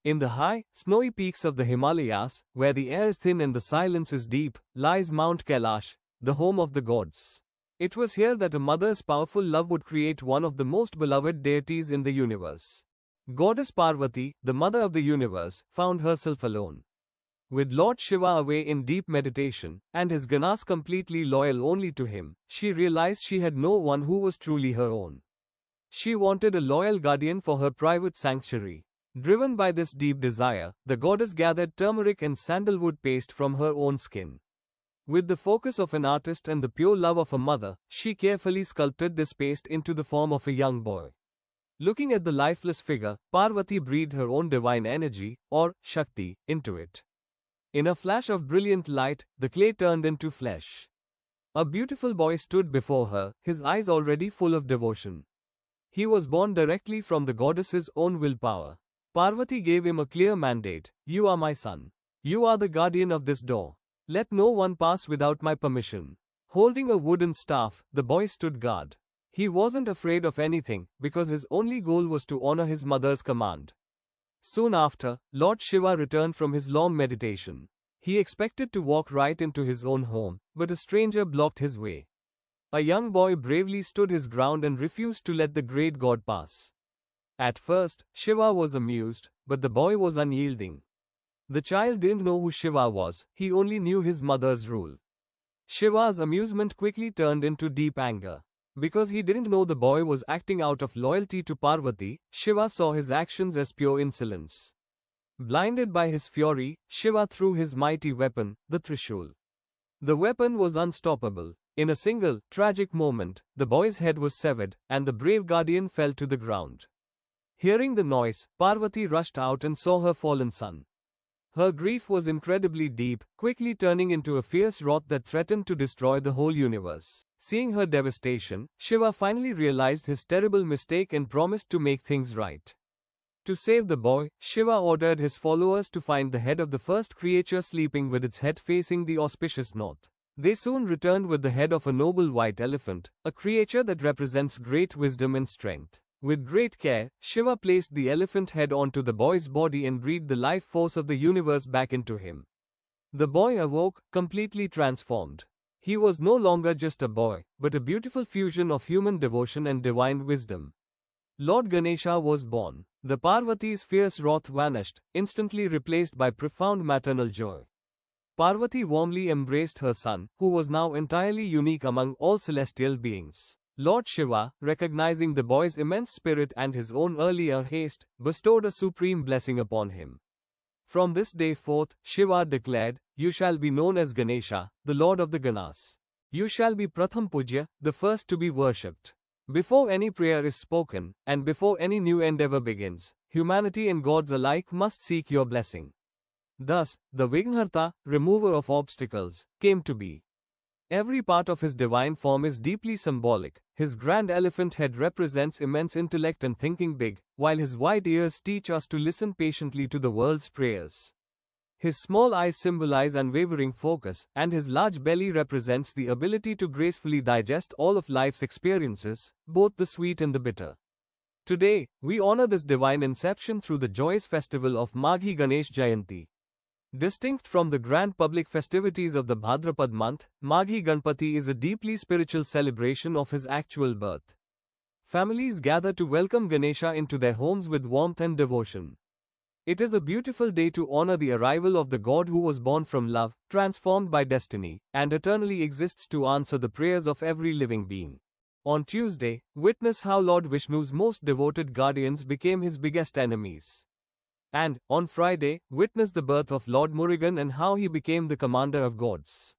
In the high, snowy peaks of the Himalayas, where the air is thin and the silence is deep, lies Mount Kailash, the home of the gods. It was here that a mother's powerful love would create one of the most beloved deities in the universe. Goddess Parvati, the mother of the universe, found herself alone. With Lord Shiva away in deep meditation, and his Ganas completely loyal only to him, she realized she had no one who was truly her own. She wanted a loyal guardian for her private sanctuary. Driven by this deep desire, the goddess gathered turmeric and sandalwood paste from her own skin. With the focus of an artist and the pure love of a mother, she carefully sculpted this paste into the form of a young boy. Looking at the lifeless figure, Parvati breathed her own divine energy, or Shakti, into it. In a flash of brilliant light, the clay turned into flesh. A beautiful boy stood before her, his eyes already full of devotion. He was born directly from the goddess's own willpower. Parvati gave him a clear mandate: "You are my son. You are the guardian of this door. Let no one pass without my permission." Holding a wooden staff, the boy stood guard. He wasn't afraid of anything, because his only goal was to honor his mother's command. Soon after, Lord Shiva returned from his long meditation. He expected to walk right into his own home, but a stranger blocked his way. A young boy bravely stood his ground and refused to let the great god pass. At first, Shiva was amused, but the boy was unyielding. The child didn't know who Shiva was, he only knew his mother's rule. Shiva's amusement quickly turned into deep anger. Because he didn't know the boy was acting out of loyalty to Parvati, Shiva saw his actions as pure insolence. Blinded by his fury, Shiva threw his mighty weapon, the Trishul. The weapon was unstoppable. In a single, tragic moment, the boy's head was severed, and the brave guardian fell to the ground. Hearing the noise, Parvati rushed out and saw her fallen son. Her grief was incredibly deep, quickly turning into a fierce wrath that threatened to destroy the whole universe. Seeing her devastation, Shiva finally realized his terrible mistake and promised to make things right. To save the boy, Shiva ordered his followers to find the head of the first creature sleeping with its head facing the auspicious north. They soon returned with the head of a noble white elephant, a creature that represents great wisdom and strength. With great care, Shiva placed the elephant head onto the boy's body and breathed the life force of the universe back into him. The boy awoke, completely transformed. He was no longer just a boy, but a beautiful fusion of human devotion and divine wisdom. Lord Ganesha was born. The Parvati's fierce wrath vanished, instantly replaced by profound maternal joy. Parvati warmly embraced her son, who was now entirely unique among all celestial beings. Lord Shiva, recognizing the boy's immense spirit and his own earlier haste, bestowed a supreme blessing upon him. From this day forth, Shiva declared, "You shall be known as Ganesha, the Lord of the Ganas. You shall be Pratham Pujya, the first to be worshipped." Before any prayer is spoken, and before any new endeavor begins, humanity and gods alike must seek your blessing. Thus, the Vighnaharta, remover of obstacles, came to be. Every part of his divine form is deeply symbolic. His grand elephant head represents immense intellect and thinking big, while his wide ears teach us to listen patiently to the world's prayers. His small eyes symbolize unwavering focus, and his large belly represents the ability to gracefully digest all of life's experiences, both the sweet and the bitter. Today, we honor this divine inception through the joyous festival of Maghi Ganesh Jayanti. Distinct from the grand public festivities of the Bhadrapad month, Maghi Ganpati is a deeply spiritual celebration of his actual birth. Families gather to welcome Ganesha into their homes with warmth and devotion. It is a beautiful day to honor the arrival of the god who was born from love, transformed by destiny, and eternally exists to answer the prayers of every living being. On Tuesday, witness how Lord Vishnu's most devoted guardians became his biggest enemies. And, on Friday, witness the birth of Lord Murugan and how he became the commander of gods.